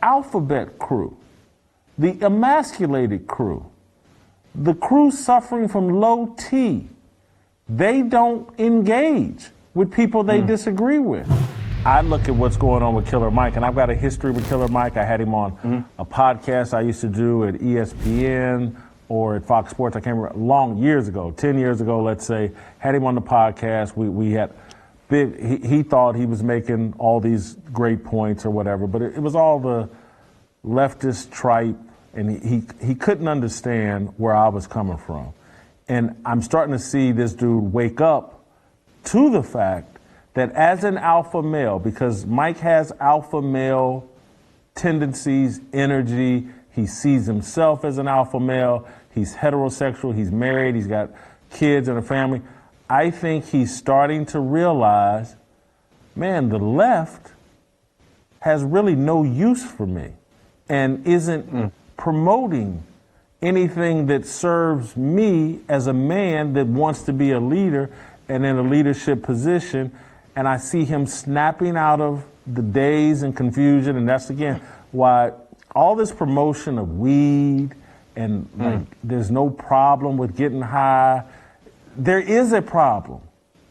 alphabet crew, the emasculated crew, the crew suffering from low T, they don't engage with people they disagree with. I look at what's going on with Killer Mike, and I've got a history with Killer Mike. I had him on a podcast I used to do at ESPN or at Fox Sports. I can't remember, years ago, 10 years ago, let's say. Had him on the podcast. We had he thought he was making all these great points or whatever, but it was all the leftist tripe, and he couldn't understand where I was coming from. And I'm starting to see this dude wake up to the fact that as an alpha male, because Mike has alpha male tendencies, energy, he sees himself as an alpha male, he's heterosexual, he's married, he's got kids and a family. I think he's starting to realize, man, the left has really no use for me and isn't promoting anything that serves me as a man that wants to be a leader and in a leadership position. And I see him snapping out of the daze and confusion. And that's, again, why all this promotion of weed and like, there's no problem with getting high. There is a problem.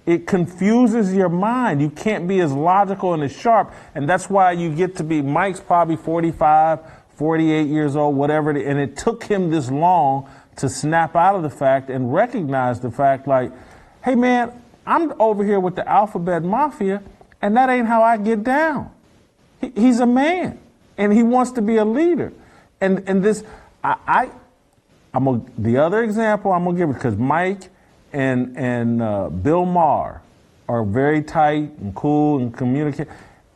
It confuses your mind. You can't be as logical and as sharp. And that's why you get to be, Mike's probably 45, 48 years old, whatever, and it took him this long to snap out of the fact and recognize the fact, like, hey man, I'm over here with the alphabet mafia, and that ain't how I get down. He's a man, and he wants to be a leader. And this, the other example I'm gonna give it, because Mike and Bill Maher are very tight and cool and communicate.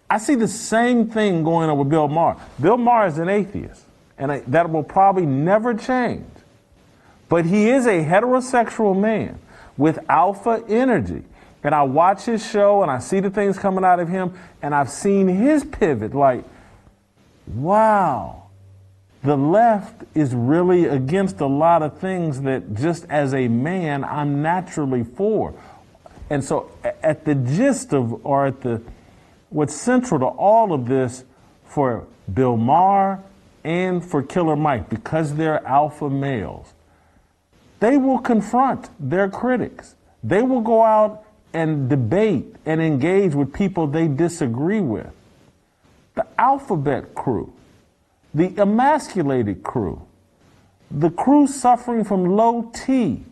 I see the same thing going on with Bill Maher. Bill Maher is an atheist, and that will probably never change. But he is a heterosexual man with alpha energy. And I watch his show, and I see the things coming out of him, and I've seen his pivot, like, wow, the left is really against a lot of things that just as a man, I'm naturally for. And so at the gist of, or at the, what's central to all of this for Bill Maher and for Killer Mike, because they're alpha males, they will confront their critics. They will go out and debate and engage with people they disagree with. The alphabet crew, the emasculated crew, the crew suffering from low T,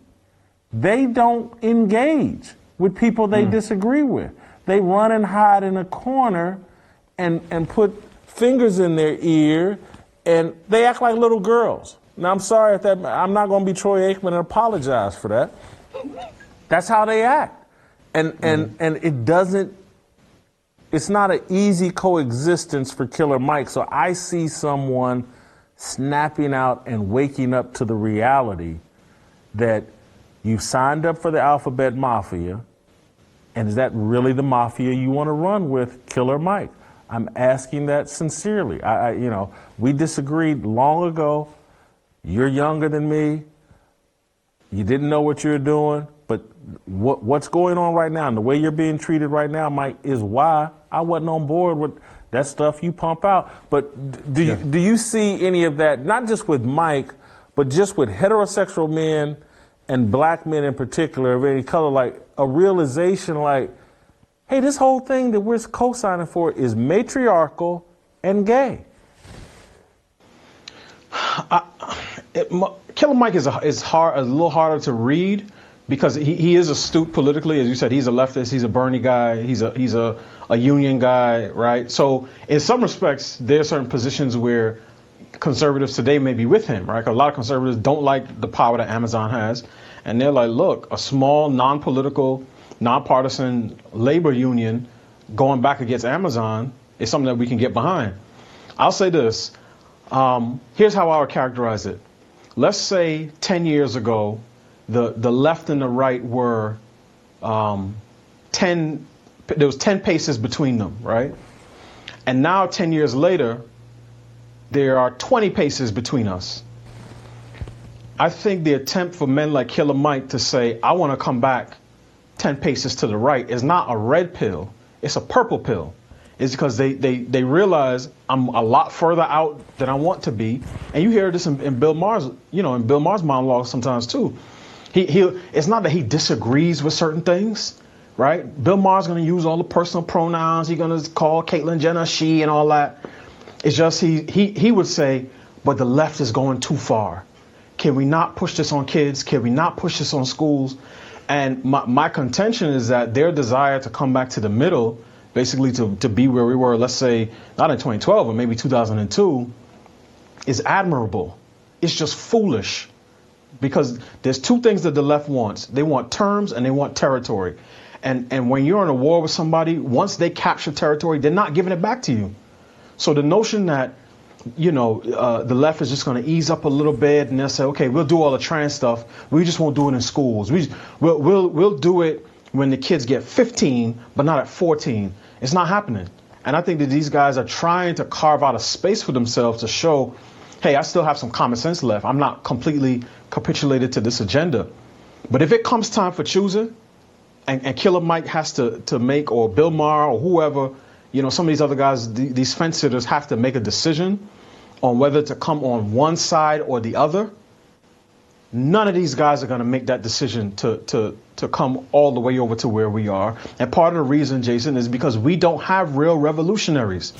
they don't engage with people they disagree with. They run and hide in a corner and put fingers in their ear, and they act like little girls. Now, I'm sorry if that, I'm not going to be Troy Aikman and apologize for that. That's how they act. And it doesn't, it's not an easy coexistence for Killer Mike. So I see someone snapping out and waking up to the reality that you signed up for the alphabet mafia, and is that really the mafia you want to run with, Killer Mike? I'm asking that sincerely. We disagreed long ago. You're younger than me. You didn't know what you were doing. But what's going on right now and the way you're being treated right now, Mike, is why I wasn't on board with that stuff you pump out. But do you see any of that, not just with Mike, but just with heterosexual men and black men in particular of any color, like a realization like, hey, this whole thing that we're co-signing for is matriarchal and gay? Killer Mike is a little harder to read because he is astute politically. As you said, he's a leftist, he's a Bernie guy, he's a union guy, right? So in some respects, there are certain positions where conservatives today may be with him, right? 'Cause a lot of conservatives don't like the power that Amazon has. And they're like, look, a small, non-political, nonpartisan labor union going back against Amazon is something that we can get behind. I'll say this. Here's how I would characterize it. Let's say 10 years ago, the left and the right were there was 10 paces between them, right? And now 10 years later, there are 20 paces between us. I think the attempt for men like Killer Mike to say, I want to come back 10 paces to the right is not a red pill, it's a purple pill. is because they realize I'm a lot further out than I want to be. And you hear this in Bill Maher's, in Bill Maher's monologue sometimes too. It's not that he disagrees with certain things, right? Bill Maher's going to use all the personal pronouns. He's going to call Caitlyn Jenner she and all that. It's just he would say, but the left is going too far. Can we not push this on kids? Can we not push this on schools? And my contention is that their desire to come back to the middle, basically to be where we were, let's say, not in 2012, but maybe 2002, is admirable. It's just foolish. Because there's two things that the left wants. They want terms and they want territory. And when you're in a war with somebody, once they capture territory, they're not giving it back to you. So the notion that, the left is just going to ease up a little bit and they'll say, okay, we'll do all the trans stuff. We just won't do it in schools. We'll do it when the kids get 15, but not at 14. It's not happening. And I think that these guys are trying to carve out a space for themselves to show, hey, I still have some common sense left. I'm not completely capitulated to this agenda. But if it comes time for choosing, and Killer Mike has to make, or Bill Maher, or whoever, some of these other guys, these fence sitters have to make a decision on whether to come on one side or the other. None of these guys are going to make that decision to come all the way over to where we are. And part of the reason, Jason, is because we don't have real revolutionaries.